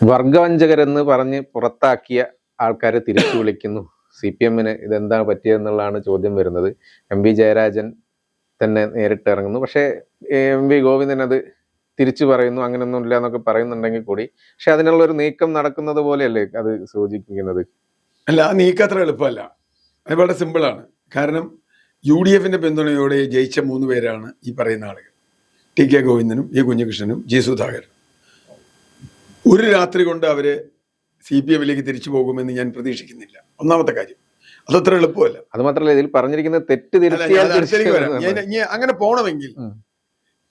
വർഗവഞ്ചകരെന്ന് പറഞ്ഞ് പുറത്താക്കിയ ആൾക്കാരെ തിരിച്ചു വിളിക്കുന്നു. CPM-ന് ഇതെന്താണ് പറ്റിയതെന്നുള്ളതാണ് ചോദ്യം വരുന്നത്. MV ജയരാജൻ തന്നെ നേരിട്ട് ഇറങ്ങുന്നു. പക്ഷേ MV ഗോവിന്ദൻ അത് തിരിച്ചു പറയുന്നു, അങ്ങനെയൊന്നും ഇല്ല എന്നൊക്കെ പറയുന്നുണ്ടെങ്കിൽ കൂടി പക്ഷെ അതിനുള്ള ഒരു നീക്കം നടക്കുന്നത് പോലെയല്ലേ അത് സൂചിപ്പിക്കുന്നത്? അല്ല, ആ നീക്കം അത്ര എളുപ്പമല്ല. അത് വളരെ സിമ്പിളാണ്. കാരണം UDF-ന്റെ പിന്തുണയോടെ ജയിച്ച 3 പേരാണ് ഈ പറയുന്ന ആളുകൾ. TK ഗോവിന്ദനും E കുഞ്ഞികൃഷ്ണനും G സുധാകരനും. ഒരു രാത്രി കൊണ്ട് അവര് CPM-ലേക്ക് തിരിച്ചു പോകുമെന്ന് ഞാൻ പ്രതീക്ഷിക്കുന്നില്ല. ഒന്നാമത്തെ കാര്യം, അതത്ര എളുപ്പമല്ല. അത് മാത്രമല്ല, ഇതിൽ പറഞ്ഞിരിക്കുന്നത് തെറ്റ് അങ്ങനെ പോണമെങ്കിൽ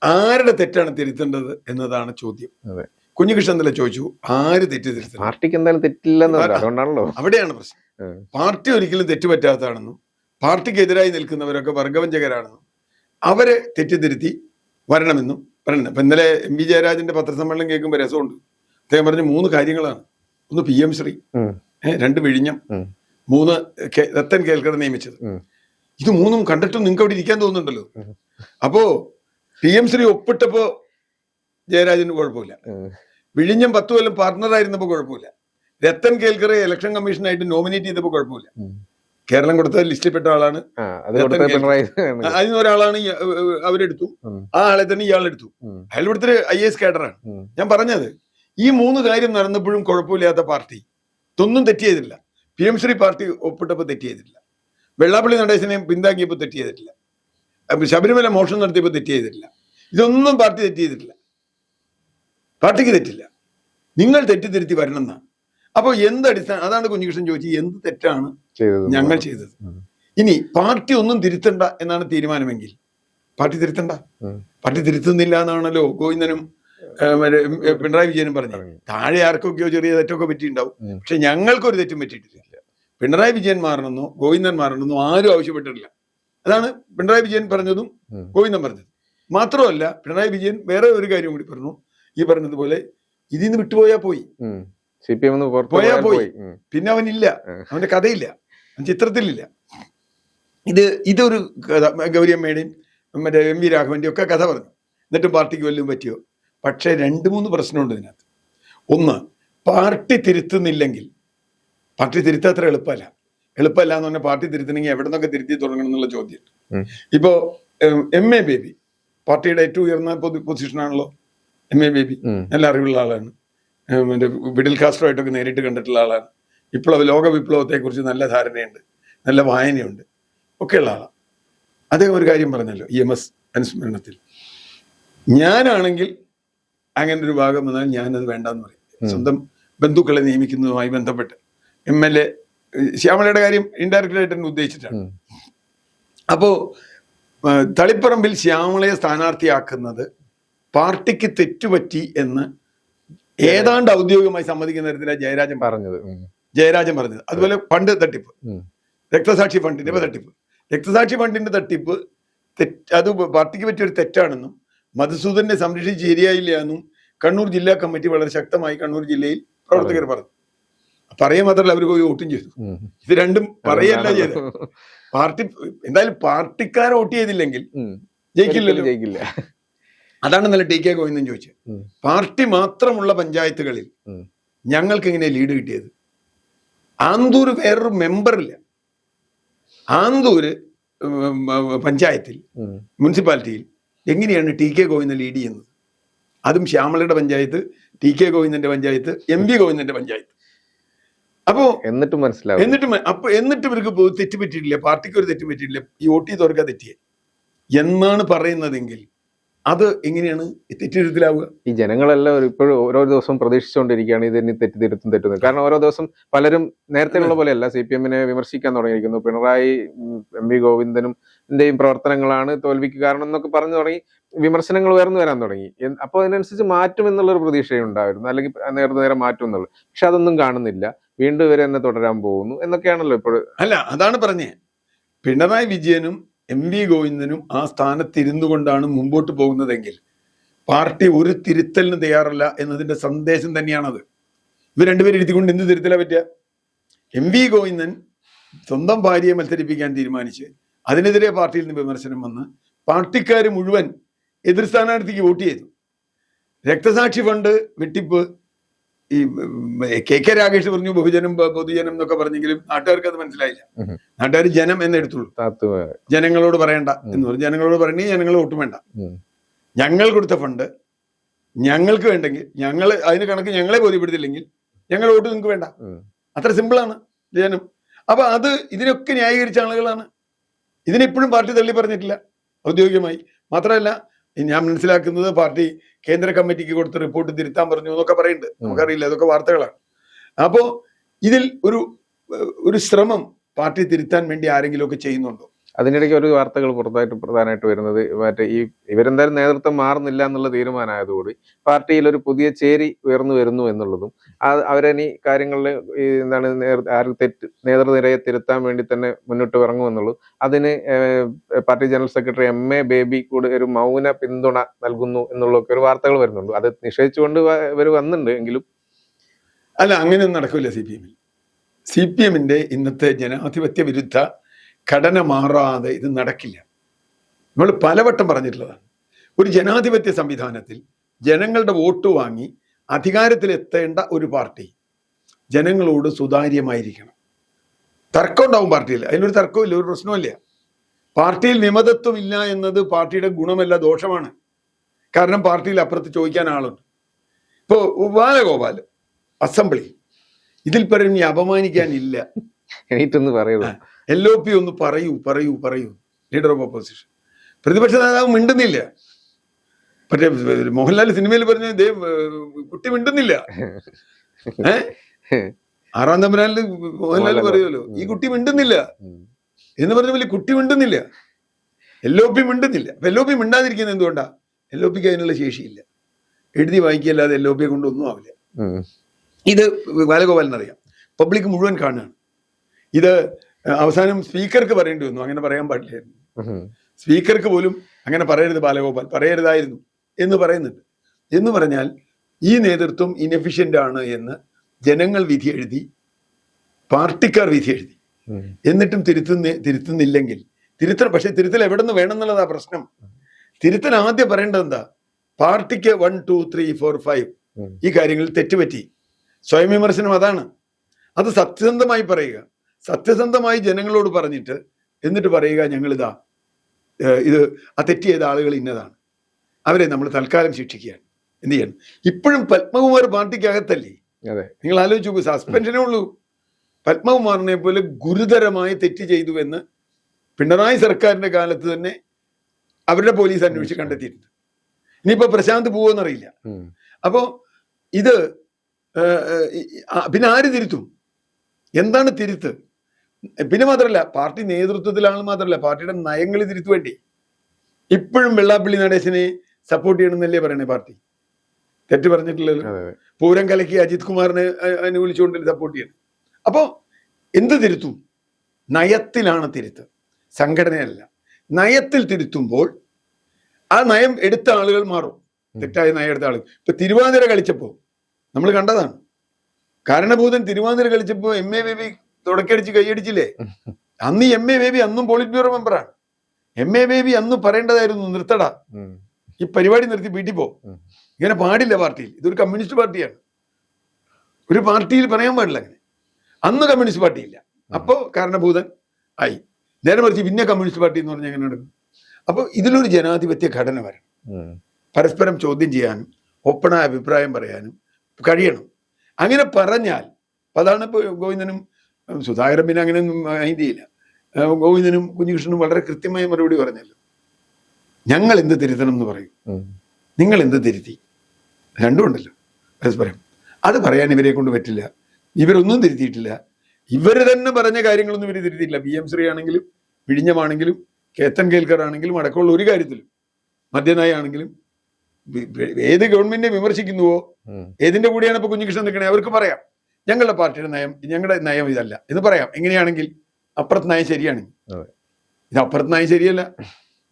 ആരുടെ തെറ്റാണ് തിരുത്തേണ്ടത് എന്നതാണ് ചോദ്യം. കുഞ്ഞികൃഷ്ണൻ തന്നെ ചോദിച്ചു, ആര് തെറ്റ് തിരുത്തണം? പാർട്ടിക്ക് എന്തായാലും തെറ്റില്ലെന്നുണ്ടോ? അവിടെയാണ് പ്രശ്നം. പാർട്ടി ഒരിക്കലും തെറ്റുപറ്റാത്തതാണെന്നും പാർട്ടിക്കെതിരായി നിൽക്കുന്നവരൊക്കെ വർഗവഞ്ചകരാണെന്നും അവരെ തെറ്റിദ്ധരുത്തി വരണമെന്നും പറയുന്നത്. ഇപ്പൊ ഇന്നലെ MV ജയരാജന്റെ പത്രസമ്മേളനം കേൾക്കുമ്പോൾ രസമുണ്ട്. അദ്ദേഹം പറഞ്ഞ 3 കാര്യങ്ങളാണ്. 1 PM ശ്രീ, 2 വിഴിഞ്ഞം, 3 രത്തൻ കേൽക്കർ നിയമിച്ചത്. ഇത് 3ഉം കണ്ടിട്ടും നിങ്ങൾക്ക് അവിടെ ഇരിക്കാൻ തോന്നുന്നുണ്ടല്ലോ. അപ്പോ PM ശ്രീ ഒപ്പിട്ടപ്പോ ജയരാജന് കുഴപ്പമില്ല, വിഴിഞ്ഞം 10 കൊല്ലം പാർട്ട്ണറായിരുന്നപ്പോ കുഴപ്പമില്ല, രത്തൻ കേൽക്കറെ ഇലക്ഷൻ കമ്മീഷനായിട്ട് നോമിനേറ്റ് ചെയ്തപ്പോ കുഴപ്പമില്ല. കേരളം കൊടുത്ത ലിസ്റ്റിൽപ്പെട്ട ആളാണ്, അതിനൊരാളാണ് അവരെടുത്തു, ആ ആളെ തന്നെ ഇയാളെടുത്തു. അയാൾ ഇവിടുത്തെ IAS കേഡറാണ്. ഞാൻ പറഞ്ഞത് ഈ 3 കാര്യം നടന്നപ്പോഴും കുഴപ്പമില്ലാത്ത പാർട്ടി ഇതൊന്നും തെറ്റ് ചെയ്തിട്ടില്ല. PM ശ്രീ പാർട്ടി ഒപ്പിട്ടപ്പോൾ തെറ്റ് ചെയ്തിട്ടില്ല, വെള്ളാപ്പള്ളി നടേശനെ പിന്താങ്ങിയപ്പോൾ തെറ്റ് ചെയ്തിട്ടില്ല, ശബരിമല മോഷണം നടത്തിയപ്പോൾ തെറ്റ് ചെയ്തിട്ടില്ല. ഇതൊന്നും പാർട്ടി തെറ്റ് ചെയ്തിട്ടില്ല, പാർട്ടിക്ക് തെറ്റില്ല. നിങ്ങൾ തെറ്റിദ്ധരുത്തി വരണം എന്നാണ്. അപ്പോൾ എന്ത് അടിസ്ഥാനം? അതാണ് കുഞ്ഞികൃഷ്ണൻ ചോദിച്ചത്, എന്ത് തെറ്റാണ് ഞങ്ങൾ ചെയ്തത്? ഇനി പാർട്ടി ഒന്നും തിരുത്തണ്ട എന്നാണ് തീരുമാനമെങ്കിൽ പാർട്ടി തിരുത്തണ്ട. പാർട്ടി തിരുത്തുന്നില്ല എന്നാണല്ലോ ഗോവിന്ദനും പിണറായി വിജയനും പറഞ്ഞു. താഴെ ആർക്കൊക്കെയോ ചെറിയ തെറ്റൊക്കെ പറ്റിയിട്ടുണ്ടാവും, പക്ഷെ ഞങ്ങൾക്കൊരു തെറ്റും പറ്റിയിട്ടില്ല. പിണറായി വിജയൻ മാറണമെന്നോ ഗോവിന്ദൻ മാറണമെന്നോ ആരും ആവശ്യപ്പെട്ടിട്ടില്ല. അതാണ് പിണറായി വിജയൻ പറഞ്ഞതും ഗോവിന്ദൻ പറഞ്ഞതും. മാത്രമല്ല, പിണറായി വിജയൻ വേറെ ഒരു കാര്യം കൂടി പറഞ്ഞു. ഈ പറഞ്ഞതുപോലെ ഇതിൽ നിന്ന് വിട്ടുപോയാൽ പോയി, പോയാ പോയി, പിന്നെ അവനില്ല, അവന്റെ കഥയില്ല, ചിത്രത്തിലില്ല. ഇതൊരു കഥ ഗൗരിയമ്മയുടെയും മറ്റേ MV രാഘവന്റെയും ഒക്കെ കഥ പറഞ്ഞു. എന്നിട്ടും പാർട്ടിക്ക് വല്ലതും പറ്റിയോ? പക്ഷെ 2-3 പ്രശ്നമുണ്ട് ഇതിനകത്ത്. ഒന്ന്, പാർട്ടി തിരുത്തുന്നില്ലെങ്കിൽ, പാർട്ടി തിരുത്താത്ര എളുപ്പമല്ല എന്ന് പറഞ്ഞാൽ പാർട്ടി തിരുത്തണമെങ്കിൽ എവിടെ നിന്നൊക്കെ തിരുത്തി തുടങ്ങണം എന്നുള്ള ചോദ്യം. ഇപ്പോ MA ബേബി പാർട്ടിയുടെ ഏറ്റവും ഉയർന്ന പൊസിഷനാണല്ലോ. MA ബേബി നല്ല അറിവുള്ള ആളാണ്, മറ്റേ ഫിഡൽ കാസ്ട്രോ ആയിട്ടൊക്കെ നേരിട്ട് കണ്ടിട്ടുള്ള ആളാണ്. ലോക വിപ്ലവത്തെ കുറിച്ച് നല്ല ധാരണയുണ്ട്, നല്ല വായനയുണ്ട്, ഒക്കെയുള്ള ആളാണ്. അദ്ദേഹം ഒരു കാര്യം പറഞ്ഞല്ലോ EMS അനുസ്മരണത്തിൽ, ഞാനാണെങ്കിൽ അങ്ങനെ ഒരു ഭാഗം വന്നാൽ ഞാനത് വേണ്ടെന്ന് പറയും. സ്വന്തം ബന്ധുക്കളെ നിയമിക്കുന്നതുമായി ബന്ധപ്പെട്ട് MLA ശ്യാമളയുടെ കാര്യം ഇൻഡയറക്റ്റ് ആയിട്ട് തന്നെ ഉദ്ദേശിച്ചിട്ടാണ്. അപ്പോ തളിപ്പറമ്പിൽ ശ്യാമളയെ സ്ഥാനാർത്ഥിയാക്കുന്നത് പാർട്ടിക്ക് തെറ്റുപറ്റി എന്ന് ഏതാണ്ട് ഔദ്യോഗികമായി സമ്മതിക്കുന്ന തരത്തിലാണ് ജയരാജൻ പറഞ്ഞത്. അതുപോലെ ഫണ്ട് തട്ടിപ്പ്, രക്തസാക്ഷി ഫണ്ടിന്റെ തട്ടിപ്പ് അത് പാർട്ടിക്ക് പറ്റിയൊരു തെറ്റാണെന്നും മധുസൂദനെ സംരക്ഷിച്ച് ശരിയായില്ല എന്നും കണ്ണൂർ ജില്ലാ കമ്മിറ്റി വളരെ ശക്തമായി കണ്ണൂർ ജില്ലയിൽ പ്രവർത്തകർ പറഞ്ഞു. പറയാൻ മാത്രമല്ല, അവർ പോയി വോട്ടും ചെയ്തു. ഇത് രണ്ടും പറയല്ല ചെയ്ത്. പാർട്ടി എന്തായാലും പാർട്ടിക്കാരെ വോട്ട് ചെയ്തില്ലെങ്കിൽ ജയിക്കില്ല. അതാണ് ഇന്നലെ TK ഗോവിന്ദൻ ചോദിച്ചത്. പാർട്ടി മാത്രമുള്ള പഞ്ചായത്തുകളിൽ ഞങ്ങൾക്ക് എങ്ങനെ ലീഡ് കിട്ടിയത്? ആന്തൂര് വേറൊരു മെമ്പറില്ല. ആന്തൂര് പഞ്ചായത്തിൽ, മുനിസിപ്പാലിറ്റിയിൽ എങ്ങനെയാണ് TK ഗോവിന്ദൻ ലീഡ് ചെയ്യുന്നത്? അതും ശ്യാമളയുടെ പഞ്ചായത്ത്, TK ഗോവിന്ദന്റെ പഞ്ചായത്ത്, MV ഗോവിന്ദന്റെ പഞ്ചായത്ത്. അപ്പോ എന്നിട്ടും ഇവർക്ക് തെറ്റ് പറ്റിയിട്ടില്ല, പാർട്ടിക്ക് ഒരു തെറ്റ് പറ്റിയിട്ടില്ല, ഈ വോട്ട് ചെയ്തവർക്ക് തെറ്റിയെ എന്നാണ് പറയുന്നതെങ്കിൽ അത് എങ്ങനെയാണ് തെറ്റിദ്ധരുത്തിലാവുക? ഈ ജനങ്ങളെല്ലാം ഇപ്പോഴും ഓരോ ദിവസവും പ്രതീക്ഷിച്ചുകൊണ്ടിരിക്കുകയാണ് ഇതിന് തെറ്റുന്നത്. കാരണം ഓരോ ദിവസം പലരും നേരത്തെയുള്ള പോലെയല്ല CPM-നെ വിമർശിക്കാൻ തുടങ്ങിയിരിക്കുന്നു. പിണറായി MV ഗോവിന്ദനും പ്രവർത്തനങ്ങളാണ് തോൽവിക്ക് കാരണം എന്നൊക്കെ പറഞ്ഞു തുടങ്ങി, വിമർശനങ്ങൾ ഉയർന്നു വരാൻ തുടങ്ങി. അപ്പോൾ അതിനനുസരിച്ച് മാറ്റും എന്നുള്ളൊരു പ്രതീക്ഷയുണ്ടായിരുന്നു, അല്ലെങ്കിൽ നേരെ മാറ്റും എന്നുള്ളത്. പക്ഷെ അതൊന്നും കാണുന്നില്ല, വീണ്ടും ഇവരെ തന്നെ തുടരാൻ പോകുന്നു എന്നൊക്കെയാണല്ലോ ഇപ്പോഴും. അല്ല, അതാണ് പറഞ്ഞേ, പിണറായി വിജയനും MV ഗോവിന്ദനും ആ സ്ഥാനത്തിരുന്നു കൊണ്ടാണ് മുമ്പോട്ട് പോകുന്നതെങ്കിൽ പാർട്ടി ഒരു തിരുത്തലിന് തയ്യാറല്ല എന്നതിന്റെ സന്ദേശം തന്നെയാണത്. ഇവർ രണ്ടുപേരും ഇരുത്തിക്കൊണ്ട് എന്ത് തിരുത്തലാ പറ്റുക? MV ഗോവിന്ദൻ സ്വന്തം ഭാര്യയെ മത്സരിപ്പിക്കാൻ തീരുമാനിച്ച് അതിനെതിരെ പാർട്ടിയിൽ നിന്ന് വിമർശനം വന്ന് പാർട്ടിക്കാർ മുഴുവൻ എതിർ സ്ഥാനാർത്ഥിക്ക് വോട്ട് ചെയ്തു. രക്തസാക്ഷി ഫണ്ട് വെട്ടിപ്പ് ഈ കെ രാഗേഷ് പറഞ്ഞു ബഹുജനം പൊതുജനം എന്നൊക്കെ പറഞ്ഞെങ്കിലും നാട്ടുകാർക്ക് അത് മനസ്സിലായില്ല. നാട്ടുകാർ ജനം എന്നെടുത്തുള്ളൂ. ജനങ്ങളോട് പറയണ്ട എന്ന് പറഞ്ഞു. ജനങ്ങളോട് പറയണമെങ്കിൽ ജനങ്ങൾ ഒട്ടും വേണ്ട, ഞങ്ങൾ കൊടുത്ത ഫണ്ട് ഞങ്ങൾക്ക് വേണ്ടെങ്കിൽ, ഞങ്ങൾ അതിന് കണക്ക് ഞങ്ങളെ ബോധ്യപ്പെടുത്തില്ലെങ്കിൽ ഞങ്ങൾ വോട്ട് നിങ്ങൾക്ക് വേണ്ട. അത്ര സിമ്പിളാണ് ജനം. അപ്പൊ അത് ഇതിനൊക്കെ ന്യായീകരിച്ച ആളുകളാണ്. ഇതിനെപ്പോഴും പാർട്ടി തള്ളി പറഞ്ഞിട്ടില്ല ഔദ്യോഗികമായി. മാത്രമല്ല, ഞാൻ മനസ്സിലാക്കുന്നത് പാർട്ടി കേന്ദ്ര കമ്മിറ്റിക്ക് കൊടുത്ത റിപ്പോർട്ട് തിരുത്താൻ പറഞ്ഞു എന്നൊക്കെ പറയുന്നുണ്ട്. നമുക്കറിയില്ല, അതൊക്കെ വാർത്തകളാണ്. അപ്പോ ഇതിൽ ഒരു ശ്രമം പാർട്ടി തിരുത്താൻ വേണ്ടി ആരെങ്കിലും ഒക്കെ ചെയ്യുന്നുണ്ടോ? അതിനിടയ്ക്ക് ഒരു വാർത്തകൾ പ്രധാനമായിട്ട് വരുന്നത് മറ്റേ ഇവരെന്തായാലും നേതൃത്വം മാറുന്നില്ല എന്നുള്ള തീരുമാനമായതുകൂടി പാർട്ടിയിൽ ഒരു പുതിയ ചേരി ഉയർന്നു വരുന്നു എന്നുള്ളതും അവരിനി കാര്യങ്ങളിൽ എന്താണ് നേതൃനിരയെ തിരുത്താൻ വേണ്ടി തന്നെ മുന്നോട്ട് ഇറങ്ങുമെന്നുള്ളൂ. അതിന് party general secretary MA baby കൂടി ഒരു മൗന പിന്തുണ നൽകുന്നു എന്നുള്ളൊക്കെ ഒരു വാർത്തകൾ വരുന്നുണ്ട്. അത് നിഷേധിച്ചുകൊണ്ട് ഇവർ വന്നിട്ടുണ്ട് എങ്കിലും. അല്ല, അങ്ങനെയൊന്നും നടക്കില്ല. CPM-ന്റെ ഇന്നത്തെ ജനാധിപത്യ വിരുദ്ധ ഘടന മാറാതെ ഇത് നടക്കില്ല. നമ്മൾ പലവട്ടം പറഞ്ഞിട്ടുള്ളതാണ്. ഒരു ജനാധിപത്യ സംവിധാനത്തിൽ ജനങ്ങളുടെ വോട്ട് വാങ്ങി അധികാരത്തിലെത്തേണ്ട ഒരു പാർട്ടി ജനങ്ങളോട് സുതാര്യമായിരിക്കണം. തർക്കം ഉണ്ടാവും പാർട്ടിയിൽ, അതിലൊരു തർക്കമില്ല, ഒരു പ്രശ്നമില്ല. പാർട്ടിയിൽ വിമതത്വം ഇല്ല എന്നത് പാർട്ടിയുടെ ഗുണമല്ല, ദോഷമാണ്. കാരണം പാർട്ടിയിൽ അപ്പുറത്ത് ചോദിക്കാൻ ആളുണ്ട്. ഇപ്പോ ബാലഗോപാൽ അസംബ്ലി, ഇതിൽ പരം ഇനി അപമാനിക്കാനില്ല. എനിക്കൊന്ന് പറയുള്ളൂ, LOP ഒന്ന് പറയൂ ലീഡർ ഓഫ് ഓപ്പോസിഷൻ. പ്രതിപക്ഷ നേതാവ് മിണ്ടുന്നില്ല. പക്ഷേ മോഹൻലാൽ സിനിമയിൽ പറഞ്ഞ കുട്ടി മിണ്ടുന്നില്ല. ആറാം തമ്പുരാനിൽ മോഹൻലാൽ പറയുമല്ലോ, ഈ കുട്ടി മിണ്ടുന്നില്ല എന്ന് പറഞ്ഞ പോലെ കുട്ടി മിണ്ടുന്നില്ല, LOP മിണ്ടുന്നില്ല. അപ്പൊ LOP മിണ്ടാതിരിക്കുന്നത് എന്തുകൊണ്ടാ? LOPക്ക് അതിനുള്ള ശേഷിയില്ല. എഴുതി വായിക്കല്ലാതെ LOPയെ കൊണ്ടൊന്നും ആവില്ല. ഇത് ബാലഗോപാലിനറിയാം, പബ്ലിക് മുഴുവൻ കാണുകയാണ്. ഇത് അവസാനം സ്പീക്കർക്ക് പറയേണ്ടി വന്നു, അങ്ങനെ പറയാൻ പാടില്ലായിരുന്നു. സ്പീക്കർക്ക് പോലും അങ്ങനെ പറയരുത് ബാലഗോപാൽ, പറയരുതായിരുന്നു എന്ന് പറയുന്നുണ്ട്. എന്ന് പറഞ്ഞാൽ ഈ നേതൃത്വം ഇനെഫിഷ്യന്റ് ആണ് എന്ന് ജനങ്ങൾ വിധി എഴുതി, പാർട്ടിക്കാർ വിധി എഴുതി. എന്നിട്ടും തിരുത്തുന്നില്ലെങ്കിൽ തിരുത്തൽ. പക്ഷെ തിരുത്തൽ എവിടെ നിന്ന് വേണം എന്നുള്ളതാ പ്രശ്നം. തിരുത്തൽ ആദ്യം പറയേണ്ടത് എന്താ? പാർട്ടിക്ക് 1, 2, 3, 4, 5 ഈ കാര്യങ്ങളിൽ തെറ്റുപറ്റി. സ്വയം വിമർശനം അതാണ്. അത് സത്യസന്ധമായി പറയുക, സത്യസന്ധമായി ജനങ്ങളോട് പറഞ്ഞിട്ട് എന്നിട്ട് പറയുക, ഞങ്ങളിതാ ഇത് ആ തെറ്റ് ചെയ്ത ആളുകൾ ഇന്നതാണ്, അവരെ നമ്മൾ തൽക്കാലം ശിക്ഷിക്കുകയാണ്. എന്ത് ചെയ്യണം? ഇപ്പോഴും പത്മകുമാർ പാർട്ടിക്കകത്തല്ലേ? നിങ്ങൾ ആലോചിച്ച് നോക്കൂ, സസ്പെൻഷനേ ഉള്ളൂ. പത്മകുമാറിനെ പോലെ ഗുരുതരമായി തെറ്റ് ചെയ്തു എന്ന് പിണറായി സർക്കാരിന്റെ കാലത്ത് തന്നെ അവരുടെ പോലീസ് അന്വേഷിച്ച് കണ്ടെത്തിയിട്ടുണ്ട്. ഇനിയിപ്പോ പ്രശാന്ത് പോവോന്നറിയില്ല. അപ്പോ ഇത് പിന്നെ ആര് തിരുത്തും? എന്താണ് തിരുത്ത്? പിന്നെ മാത്രമല്ല, പാർട്ടി നേതൃത്വത്തിലാണ് മാത്രമല്ല, പാർട്ടിയുടെ നയങ്ങൾ തിരുത്തുവേണ്ടി. ഇപ്പോഴും വെള്ളാപ്പള്ളി നടേശനെ സപ്പോർട്ട് ചെയ്യണമെന്നല്ലേ പറയണേ പാർട്ടി? തെറ്റ് പറഞ്ഞിട്ടില്ലല്ലോ. പൂരം കലക്കി അജിത് കുമാറിനെ അനുകൂലിച്ചുകൊണ്ട് സപ്പോർട്ട് ചെയ്യണം. അപ്പോ എന്ത് തിരുത്തും? നയത്തിലാണ് തിരുത്ത്, സംഘടനയല്ല. നയത്തിൽ തിരുത്തുമ്പോൾ ആ നയം എടുത്ത ആളുകൾ മാറും. തെറ്റായ നയം എടുത്ത ആളുകൾ. ഇപ്പൊ തിരുവാതിര കളിച്ചപ്പോ നമ്മൾ കണ്ടതാണ്. കാരണഭൂതൻ തിരുവാതിര കളിച്ചപ്പോ MA ബേബി തുടക്കടിച്ച് കൈയടിച്ചില്ലേ? അന്ന് MA ബേബി അന്നും പോളിറ്റ് ബ്യൂറോ മെമ്പറാണ്. MA ബേബി അന്ന് പറയേണ്ടതായിരുന്നു, നിർത്തടാ, ഈ പരിപാടി നിർത്തി വീട്ടിൽ പോ. ഇങ്ങനെ പാടില്ല പാർട്ടിയിൽ. ഇതൊരു കമ്മ്യൂണിസ്റ്റ് പാർട്ടിയാണ്. ഒരു പാർട്ടിയിൽ പറയാൻ പാടില്ല അങ്ങനെ. അന്ന് കമ്മ്യൂണിസ്റ്റ് പാർട്ടിയില്ല, അപ്പോ കാരണഭൂതൻ ആയി. നേരെ മറിച്ച് പിന്നെ കമ്മ്യൂണിസ്റ്റ് പാർട്ടി എന്ന് പറഞ്ഞാൽ എങ്ങനെ നടക്കും? അപ്പൊ ഇതിലൊരു ജനാധിപത്യ ഘടന വരണം. പരസ്പരം ചോദ്യം ചെയ്യാനും ഒപ്പണായ അഭിപ്രായം പറയാനും കഴിയണം. അങ്ങനെ പറഞ്ഞാൽ അതാണ് ഇപ്പോൾ ഗോവിന്ദനും സുധാകരൻ പിന്നെ അങ്ങനെ മൈൻഡ് ചെയ്യില്ല. ഗോവിന്ദനും കുഞ്ഞികൃഷ്ണനും വളരെ കൃത്യമായ മറുപടി പറഞ്ഞല്ലോ. ഞങ്ങൾ എന്ത് തിരുത്തണം എന്ന് പറയും, നിങ്ങൾ എന്ത് തിരുത്തി, രണ്ടും ഉണ്ടല്ലോ പരസ്പരം. അത് പറയാൻ ഇവരെ കൊണ്ട് പറ്റില്ല. ഇവരൊന്നും തിരുത്തിയിട്ടില്ല. ഇവര് തന്നെ പറഞ്ഞ കാര്യങ്ങളൊന്നും ഇവർ തിരുത്തിയിട്ടില്ല. PM ശ്രീ ആണെങ്കിലും വിഴിഞ്ഞമാണെങ്കിലും കേത്തൻ കേൽക്കർ ആണെങ്കിലും അടക്കമുള്ള ഒരു കാര്യത്തിലും, മദ്യനായ ആണെങ്കിലും ഏത് ഗവൺമെന്റിനെ വിമർശിക്കുന്നുവോ ഏതിന്റെ കൂടെയാണ് ഇപ്പൊ കുഞ്ഞികൃഷ്ണൻ നിൽക്കണേ, അവർക്ക് പറയാം ഞങ്ങളുടെ പാർട്ടിയുടെ നയം, ഞങ്ങളുടെ നയം ഇതല്ല എന്ന് പറയാം. എങ്ങനെയാണെങ്കിൽ അപ്പുറത്ത് നയം ശരിയാണ്, ഇത് അപ്പുറത്ത് നയം ശരിയല്ല,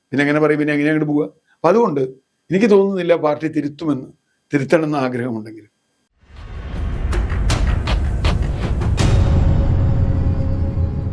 പിന്നെ എങ്ങനെ പറയും, പിന്നെ എങ്ങനെ അങ്ങോട്ട് പോവുക? അപ്പൊ അതുകൊണ്ട് എനിക്ക് തോന്നുന്നില്ല പാർട്ടി തിരുത്തണമെന്ന് ആഗ്രഹമുണ്ടെങ്കിൽ